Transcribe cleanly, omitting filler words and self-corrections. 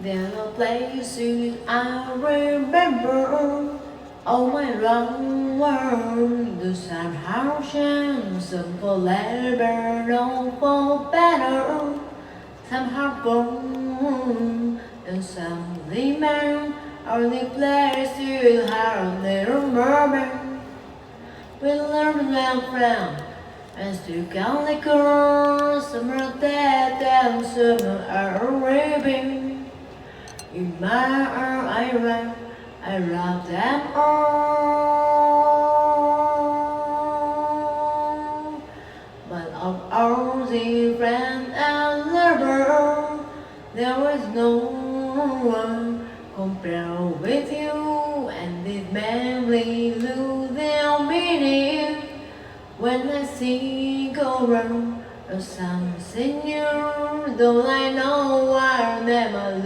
There are places I remember. Oh my long world, the sun how shines, some for labor, no for better. Some have gone, and some remain. Only places have their moment. We learn well from, and still can liquor. Some are dead, and some are living. In my heart I love them all. But of all the friends and lovers, there is no one compared with you, and these memories lose their meaning when I think around something new. Though I know I'll never lose.